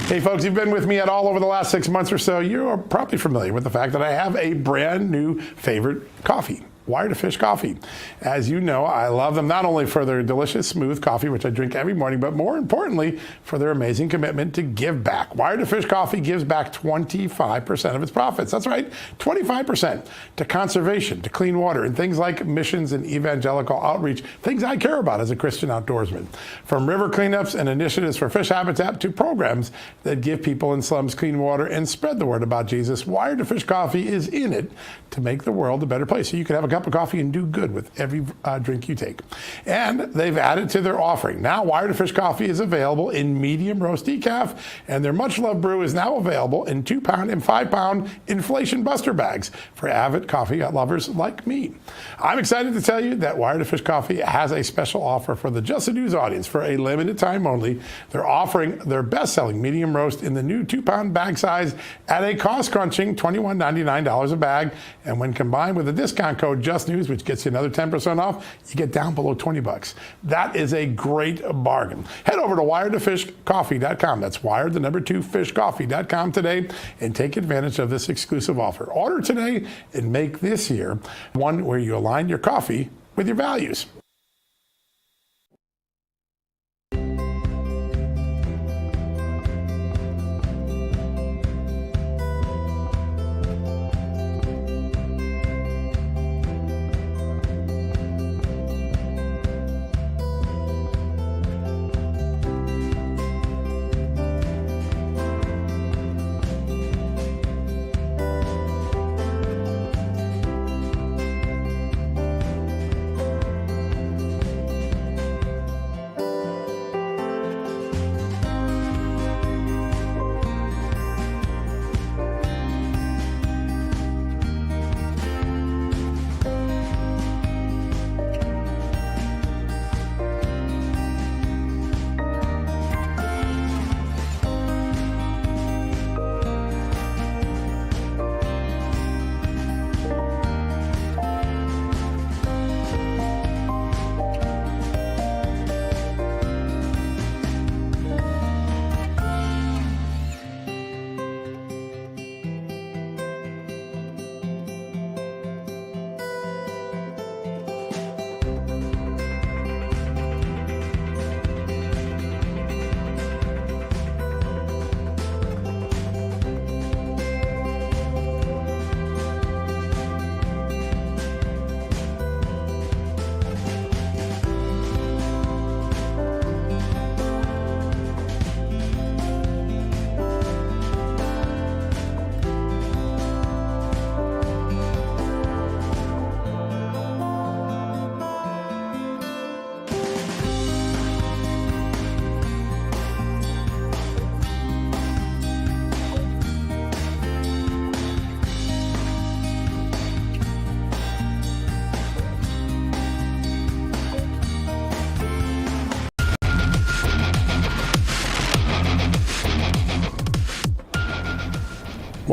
Hey folks, you've been with me at all over the last 6 months or so. You are probably familiar with the fact that I have a brand new favorite coffee. Wired to Fish coffee. As you know, I love them not only for their delicious, smooth coffee, which I drink every morning, but more importantly, for their amazing commitment to give back. Wired to Fish coffee gives back 25% of its profits. That's right, 25% to conservation, to clean water, and things like missions and evangelical outreach, things I care about as a Christian outdoorsman. From river cleanups and initiatives for fish habitat to programs that give people in slums clean water and spread the word about Jesus, Wired to Fish coffee is in it to make the world a better place. So you can have a cup of coffee and do good with every drink you take. And they've added to their offering. Now, Wired to Fish coffee is available in medium roast decaf, and their much loved brew is now available in 2-pound and 5-pound inflation buster bags for avid coffee lovers like me. I'm excited to tell you that Wired to Fish coffee has a special offer for the Just the News audience. For a limited time only, they're offering their best-selling medium roast in the new 2-pound bag size at a cost-crunching $21.99 a bag. And when combined with a discount code Just News, which gets you another 10% off, you get down below $20. That is a great bargain. Head over to wiredtofishcoffee.com. That's wired, the number 2, fishcoffee.com today, and take advantage of this exclusive offer. Order today and make this year one where you align your coffee with your values.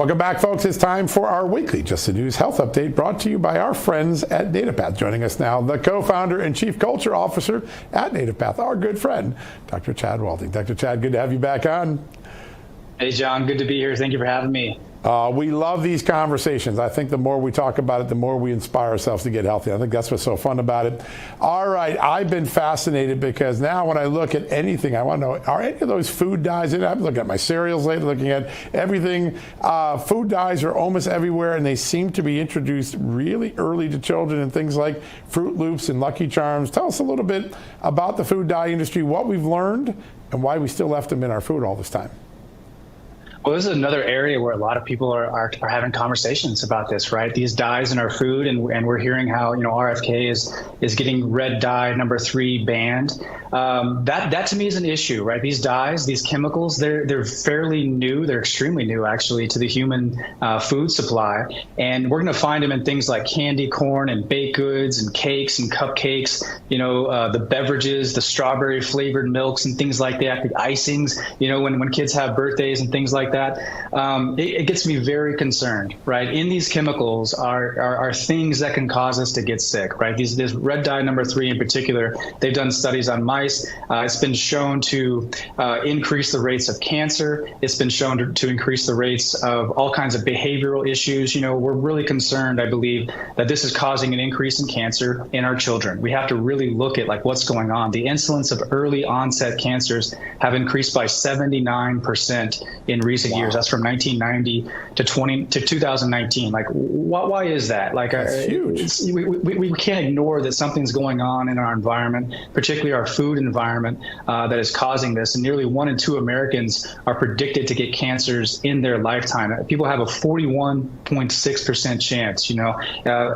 Welcome back, folks. It's time for our weekly Just the News Health Update, brought to you by our friends at NativePath. Joining us now, the co-founder and chief culture officer at NativePath, our good friend, Dr. Chad Walding. Dr. Chad, good to have you back on. Hey, John, good to be here. Thank you for having me. We love these conversations. I think the more we talk about it, the more we inspire ourselves to get healthy. I think that's what's so fun about it. All right, I've been fascinated because now when I look at anything, I want to know, are any of those food dyes in it? I'm looking at my cereals lately, looking at everything. Food dyes are almost everywhere, and they seem to be introduced really early to children in things like Fruit Loops and Lucky Charms. Tell us a little bit about the food dye industry, what we've learned, and why we still left them in our food all this time. Well, this is another area where a lot of people are having conversations about this, right? These dyes in our food, and we're hearing how, RFK is getting red dye number 3 banned. That to me is an issue, right? These dyes, these chemicals, they're fairly new. They're extremely new, actually, to the human food supply. And we're going to find them in things like candy corn and baked goods and cakes and cupcakes, the beverages, the strawberry flavored milks and things like that, the icings, when kids have birthdays and things like that. It gets me very concerned, right? In these chemicals are things that can cause us to get sick, right? This red dye number 3 in particular, they've done studies on mice. It's been shown to increase the rates of cancer. It's been shown to increase the rates of all kinds of behavioral issues. We're really concerned, I believe, that this is causing an increase in cancer in our children. We have to really look at what's going on. The incidence of early onset cancers have increased by 79% in recent years. That's from 1990 to 2019. Why is that? That's huge. We can't ignore that something's going on in our environment, particularly our food environment, that is causing this. And nearly 1 in 2 Americans are predicted to get cancers in their lifetime. People have a 41.6% chance.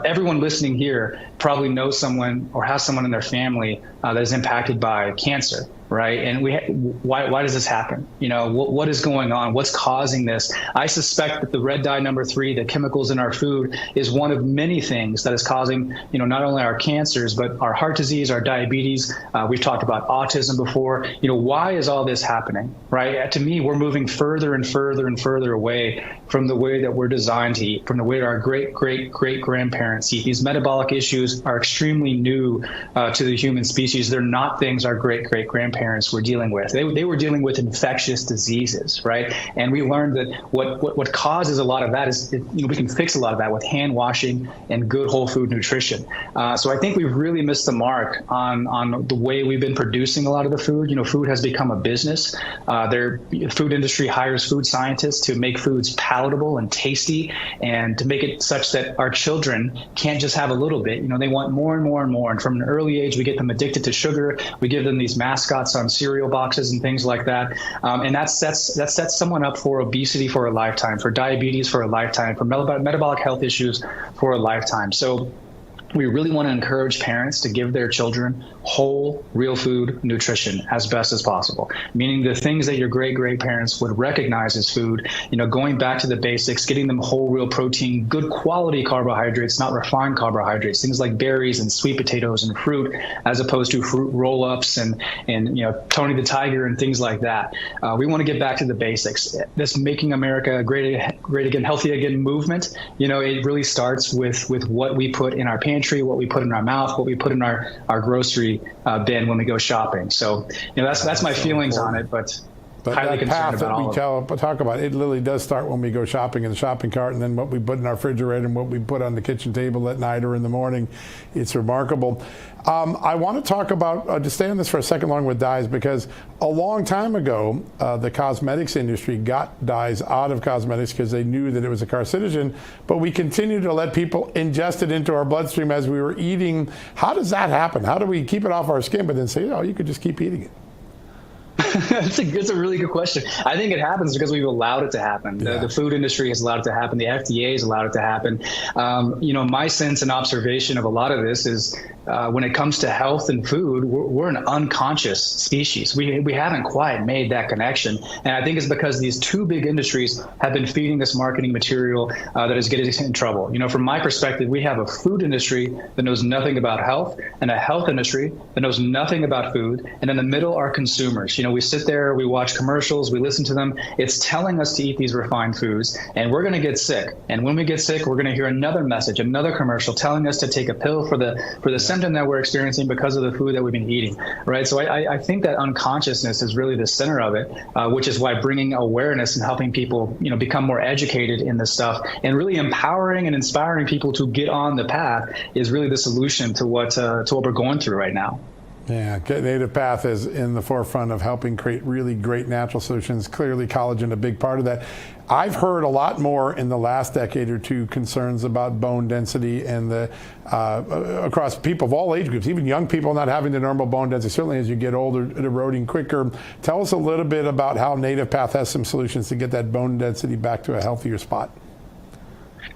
Everyone listening here probably knows someone or has someone in their family that is impacted by cancer. Right. And why does this happen? What is going on? What's causing this? I suspect that the red dye number 3, the chemicals in our food, is one of many things that is causing, not only our cancers, but our heart disease, our diabetes. We've talked about autism before. Why is all this happening? Right. To me, we're moving further and further and further away from the way that we're designed to eat, from the way that our great-great-great-grandparents eat. These metabolic issues are extremely new to the human species. They're not things our great-great-grandparents were dealing with. They were dealing with infectious diseases, right? And we learned that what causes a lot of that is, we can fix a lot of that with hand washing and good whole food nutrition. So I think we've really missed the mark on the way we've been producing a lot of the food. Food has become a business. The food industry hires food scientists to make foods palatable and tasty, and to make it such that our children can't just have a little bit. They want more and more and more. And from an early age, we get them addicted to sugar. We give them these mascots on cereal boxes and things like that. And that sets someone up for obesity for a lifetime, for diabetes for a lifetime, for metabolic health issues for a lifetime. So we really want to encourage parents to give their children whole, real food nutrition as best as possible, meaning the things that your great-great-parents would recognize as food, going back to the basics, getting them whole, real protein, good quality carbohydrates, not refined carbohydrates, things like berries and sweet potatoes and fruit, as opposed to fruit roll-ups and Tony the Tiger and things like that. We want to get back to the basics. This Making America Great Again, Healthy Again movement, it really starts with what we put in our pantry, what we put in our mouth, what we put in our grocery bin when we go shopping. So, that's my feelings on it, but highly that concerned path that about we talk about, it literally does start when we go shopping in the shopping cart, and then what we put in our refrigerator and what we put on the kitchen table at night or in the morning. It's remarkable. I want to talk about, to stay on this for a second long with dyes, because a long time ago, the cosmetics industry got dyes out of cosmetics because they knew that it was a carcinogen, but we continue to let people ingest it into our bloodstream as we were eating. How does that happen? How do we keep it off our skin, but then say, you could just keep eating it? It's a really good question. I think it happens because we've allowed it to happen. The food industry has allowed it to happen. The FDA has allowed it to happen. My sense and observation of a lot of this is when it comes to health and food, we're an unconscious species. We haven't quite made that connection. And I think it's because these two big industries have been feeding this marketing material that is getting us in trouble. From my perspective, we have a food industry that knows nothing about health and a health industry that knows nothing about food. And in the middle are consumers. We sit there, we watch commercials, we listen to them. It's telling us to eat these refined foods, and we're going to get sick. And when we get sick, we're going to hear another message, another commercial telling us to take a pill for the symptom that we're experiencing because of the food that we've been eating, right? So I think that unconsciousness is really the center of it, which is why bringing awareness and helping people, become more educated in this stuff and really empowering and inspiring people to get on the path is really the solution to what we're going through right now. Yeah, Native Path is in the forefront of helping create really great natural solutions. Clearly, collagen a big part of that. I've heard a lot more in the last decade or two concerns about bone density and across people of all age groups, even young people not having the normal bone density. Certainly as you get older, it eroding quicker. Tell us a little bit about how Native Path has some solutions to get that bone density back to a healthier spot.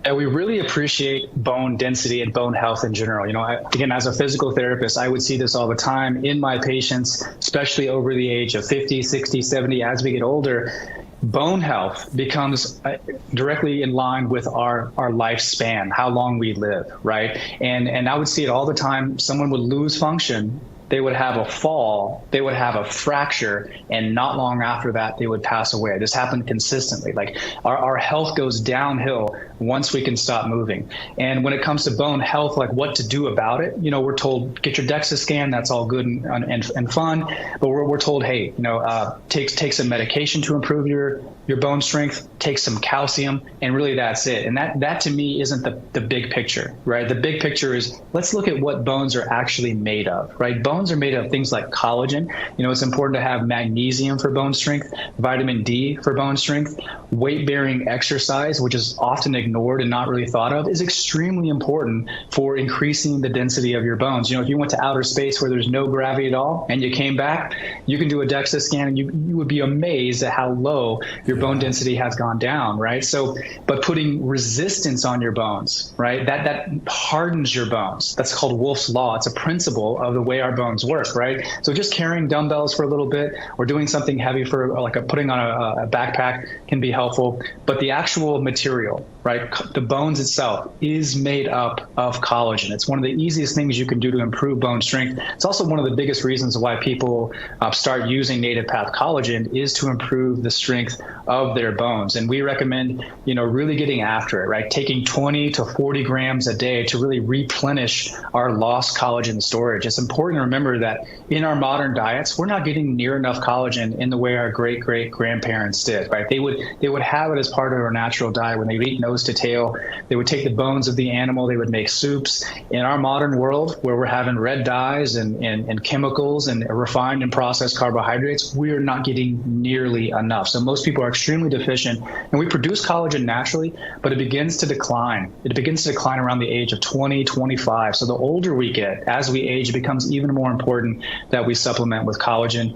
And we really appreciate bone density and bone health in general. Again, as a physical therapist, I would see this all the time in my patients, especially over the age of 50, 60, 70, as we get older. Bone health becomes directly in line with our lifespan, how long we live, right? And I would see it all the time. Someone would lose function, they would have a fall, they would have a fracture, and not long after that, they would pass away. This happened consistently. Like our health goes downhill once we can stop moving. And when it comes to bone health, like what to do about it, we're told, get your DEXA scan, that's all good and fun, but we're told, hey, take some medication to improve your bone strength, take some calcium, and really that's it. And that to me isn't the big picture, right? The big picture is let's look at what bones are actually made of, right? Bones are made of things like collagen. It's important to have magnesium for bone strength, vitamin D for bone strength. Weight-bearing exercise, which is often ignored and not really thought of, is extremely important for increasing the density of your bones. If you went to outer space where there's no gravity at all and you came back, you can do a DEXA scan and you would be amazed at how low your bone density has gone down, right? So, but putting resistance on your bones, right? That hardens your bones. That's called Wolff's Law. It's a principle of the way our bones work, right? So just carrying dumbbells for a little bit or doing something heavy for putting on a backpack can be helpful. But the actual material, right? The bones itself is made up of collagen. It's one of the easiest things you can do to improve bone strength. It's also one of the biggest reasons why people start using Native Path collagen is to improve the strength of their bones. And we recommend, really getting after it, right? Taking 20 to 40 grams a day to really replenish our lost collagen storage. It's important to remember that in our modern diets, we're not getting near enough collagen in the way our great-great-grandparents did, right? They would have it as part of our natural diet. When they would eat nose to tail, they would take the bones of the animal, they would make soups. In our modern world, where we're having red dyes and chemicals and refined and processed carbohydrates, we are not getting nearly enough. So most people are extremely deficient, and we produce collagen naturally, but it begins to decline. It begins to decline around the age of 20, 25. So the older we get, as we age, it becomes even more important that we supplement with collagen.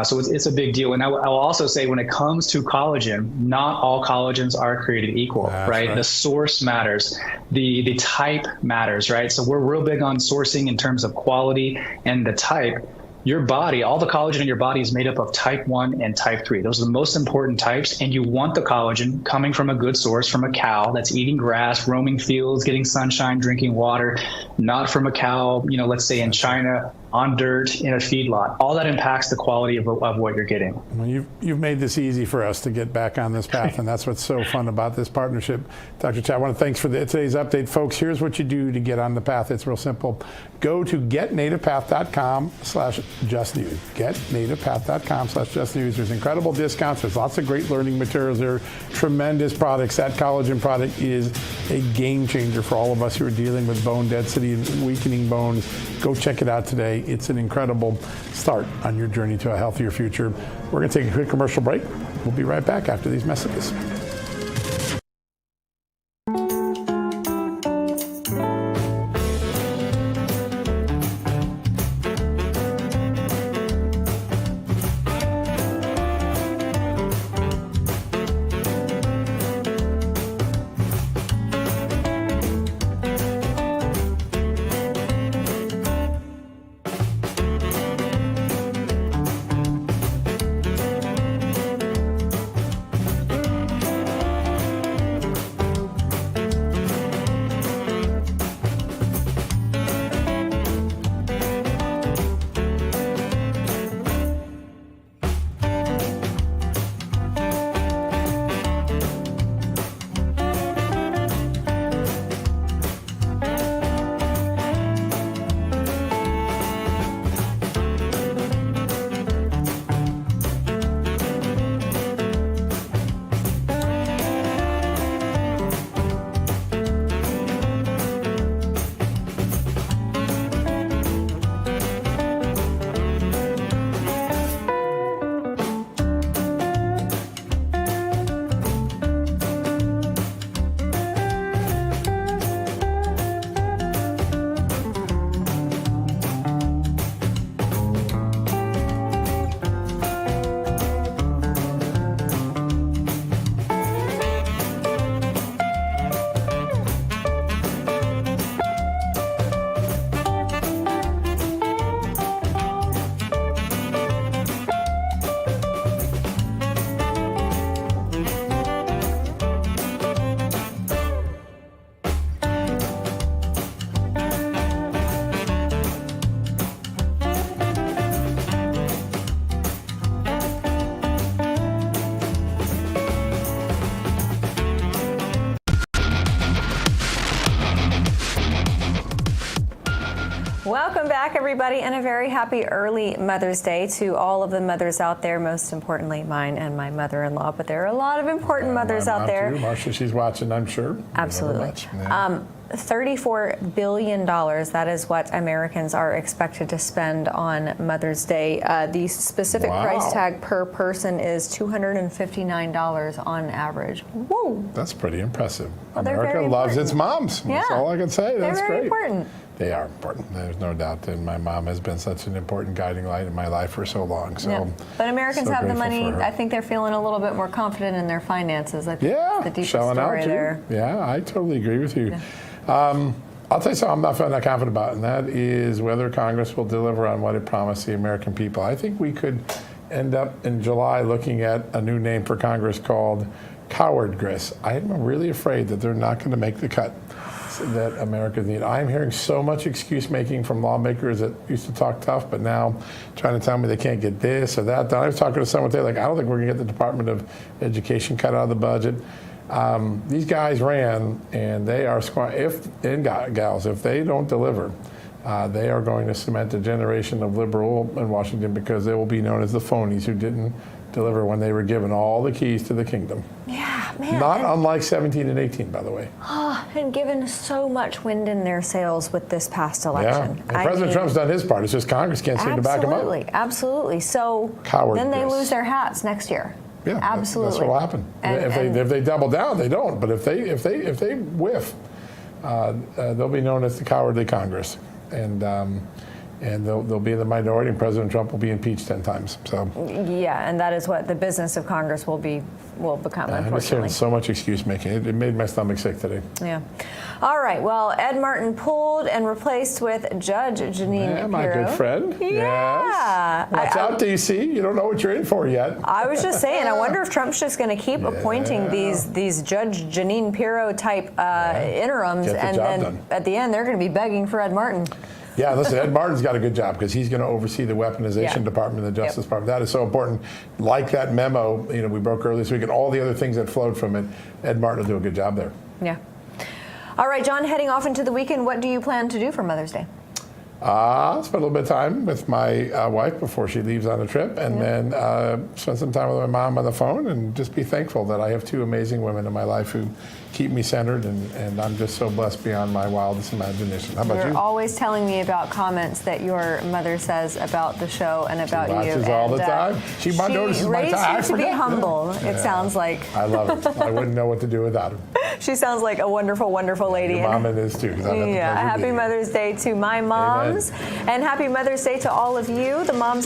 So it's a big deal. And I will also say, when it comes to collagen, not all collagens are created equal, right? The source matters. The type matters, right? So we're real big on sourcing in terms of quality and the type. Your body, all the collagen in your body is made up of type 1 and type 3. Those are the most important types, and you want the collagen coming from a good source, from a cow that's eating grass, roaming fields, getting sunshine, drinking water, not from a cow, let's say in China, on dirt in a feedlot. All that impacts the quality of what you're getting. Well, you've made this easy for us to get back on this path, and that's what's so fun about this partnership. Dr. Chat, I want to thanks for today's update. Folks, here's what you do to get on the path. It's real simple. Go to getnativepath.com/justnews. Getnativepath.com/justnews. There's incredible discounts. There's lots of great learning materials. There are tremendous products. That collagen product is a game changer for all of us who are dealing with bone density and weakening bones. Go check it out today. It's an incredible start on your journey to a healthier future. We're going to take a quick commercial break. We'll be right back after these messages. Welcome back, everybody, and a very happy early Mother's Day to all of the mothers out there, most importantly mine and my mother-in-law, but there are a lot of important mothers out there. Too. Marsha, she's watching, I'm sure. Absolutely. $34 billion, that is what Americans are expected to spend on Mother's Day. The specific price tag per person is $259 on average. Whoa. That's pretty impressive. Well, America loves its moms. Yeah. That's all I can say. That's they're very great. important. They are important. There's no doubt. And my mom has been such an important guiding light in my life for so long. So, yeah. But Americans so have the grateful money. for her. I think they're feeling a little bit more confident in their finances. I think that's the deeper shelling story out too. there. Yeah, I totally agree with you. Yeah. I'll tell you something I'm not feeling that confident about, and that is whether Congress will deliver on what it promised the American people. I think we could end up in July looking at a new name for Congress called Coward Grist. I am really afraid that they're not going to make the cut that America needs. I'm hearing so much excuse making from lawmakers that used to talk tough, but now trying to tell me they can't get this or that. I was talking to someone today, like, I don't think we're going to get the Department of Education cut out of the budget. These guys ran, and they are gals, if they don't deliver, they are going to cement a generation of liberal in Washington, because they will be known as the phonies who didn't deliver when they were given all the keys to the kingdom. Yeah, man. Not unlike 17 and 18, by the way. And given so much wind in their sails with this past election. Yeah, and President Trump's done his part. It's just Congress can't seem to back him up. Absolutely. So then they lose their hats next year. Yeah, absolutely. That's what will happen. If they double down, they don't. But if they whiff, they'll be known as the cowardly Congress, and they'll be in the minority, and President Trump will be impeached 10 times. So yeah, and that is what the business of Congress will become. I'm just hearing so much excuse making. It made my stomach sick today. Yeah. All right. Well, Ed Martin pulled and replaced with Judge Jeanine Pirro. My good friend. Yeah. Yes. Watch out, D.C. You don't know what you're in for yet. I was just saying. I wonder if Trump's just going to keep appointing these Judge Jeanine Pirro type interims, and then at the end they're going to be begging for Ed Martin. Yeah, listen, Ed Martin's got a good job, because he's going to oversee the weaponization department and the Justice Department. That is so important. Like that memo, we broke earlier this week, and all the other things that flowed from it, Ed Martin will do a good job there. Yeah. All right, John, heading off into the weekend, what do you plan to do for Mother's Day? I'll spend a little bit of time with my wife before she leaves on a trip, and then spend some time with my mom on the phone, and just be thankful that I have two amazing women in my life who keep me centered, and I'm just so blessed beyond my wildest imagination. How about you? You're always telling me about comments that your mother says about the show and about you. She watches all the time. She notices my time. Raised you to be humble, it sounds like. I love it. I wouldn't know what to do without her. She sounds like a wonderful, wonderful lady. Your mom is too. Yeah, happy Mother's Day to my moms. Amen. And happy Mother's Day to all of you, the moms